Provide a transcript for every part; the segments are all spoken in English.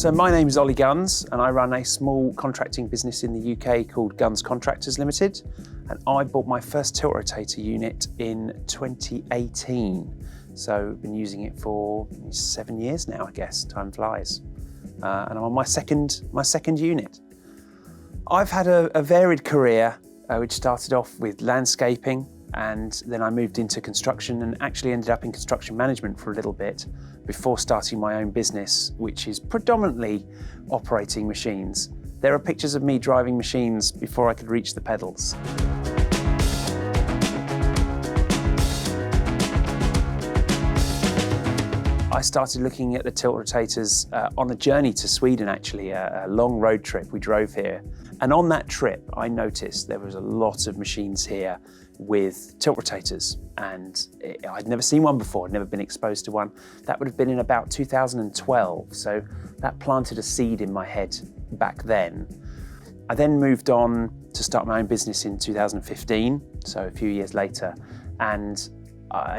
So my name is Ollie Gunns and I run a small contracting business in the UK called Gunns Contractors Limited. And I bought my first Tiltrotator unit in 2018. So I've been using it for 7 years now, I guess, time flies. And I'm on my second unit. I've had a varied career, which started off with landscaping, and then I moved into construction and actually ended up in construction management for a little bit before starting my own business, which is predominantly operating machines. There are pictures of me driving machines before I could reach the pedals. I started looking at the tiltrotators on a journey to Sweden, actually, a long road trip. We drove here. And on that trip, I noticed there was a lot of machines here with tiltrotators, and I'd never seen one before, I'd never been exposed to one. That would have been in about 2012, so that planted a seed in my head back then. I then moved on to start my own business in 2015, so a few years later, and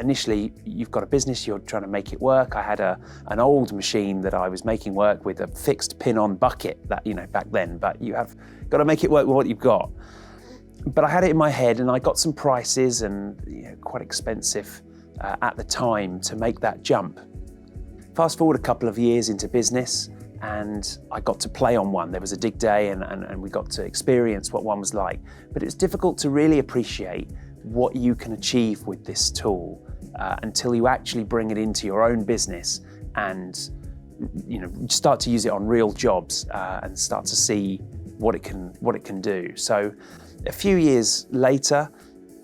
initially, you've got a business, you're trying to make it work. I had an old machine that I was making work with a fixed pin-on bucket that, back then, but you have got to make it work with what you've got. But I had it in my head and I got some prices and quite expensive at the time to make that jump. Fast forward a couple of years into business and I got to play on one. There was a dig day and we got to experience what one was like. But it's difficult to really appreciate what you can achieve with this tool until you actually bring it into your own business and start to use it on real jobs and start to see what it can do. So a few years later,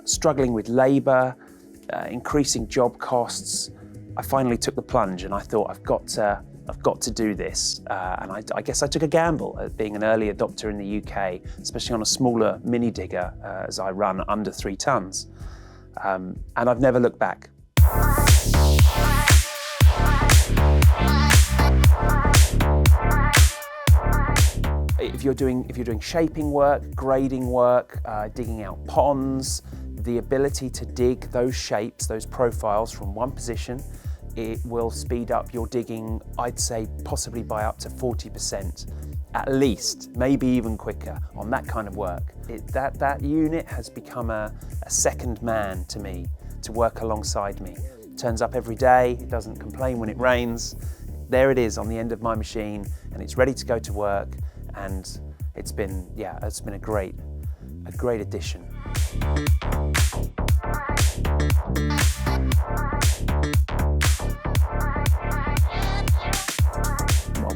struggling with labour, increasing job costs, I finally took the plunge and I thought I've got to do this. And I guess I took a gamble at being an early adopter in the UK, especially on a smaller mini digger as I run under 3 tons. And I've never looked back. If you're doing shaping work, grading work, digging out ponds, the ability to dig those shapes, those profiles from one position, it will speed up your digging, I'd say possibly by up to 40%, at least, maybe even quicker on that kind of work. That unit has become a second man to me, to work alongside me. It turns up every day, it doesn't complain when it rains. There it is on the end of my machine and it's ready to go to work, and it's been a great addition.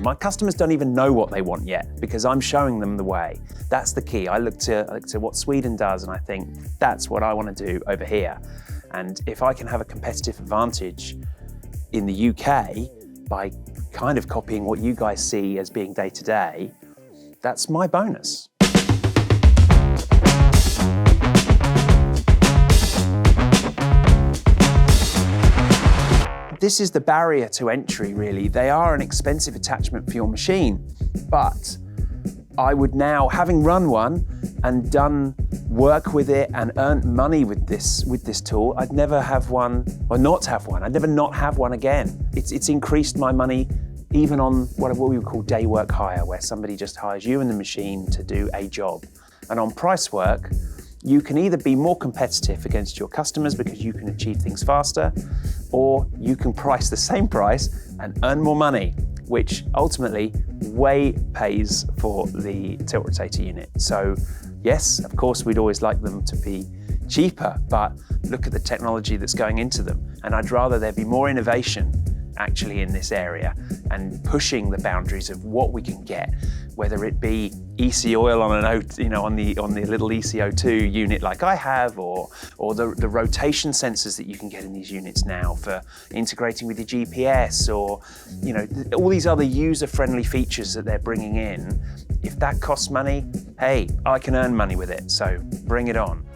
My customers don't even know what they want yet because I'm showing them the way. That's the key. I look to what Sweden does and I think that's what I want to do over here. And if I can have a competitive advantage in the UK by kind of copying what you guys see as being day to day, that's my bonus. This is the barrier to entry, really. They are an expensive attachment for your machine, but I would now, having run one and done work with it and earned money with this tool, I'd never have one, or not have one. I'd never not have one again. It's increased my money even on what we would call day work hire, where somebody just hires you and the machine to do a job. And on price work, you can either be more competitive against your customers because you can achieve things faster, or you can price the same price and earn more money, which ultimately way pays for the tiltrotator unit. So yes, of course, we'd always like them to be cheaper, but look at the technology that's going into them. And I'd rather there be more innovation actually in this area and pushing the boundaries of what we can get, whether it be EC oil on on the little ECO2 unit like I have, or the rotation sensors that you can get in these units now for integrating with your GPS, or all these other user-friendly features that they're bringing in. If that costs money, hey, I can earn money with it, so bring it on.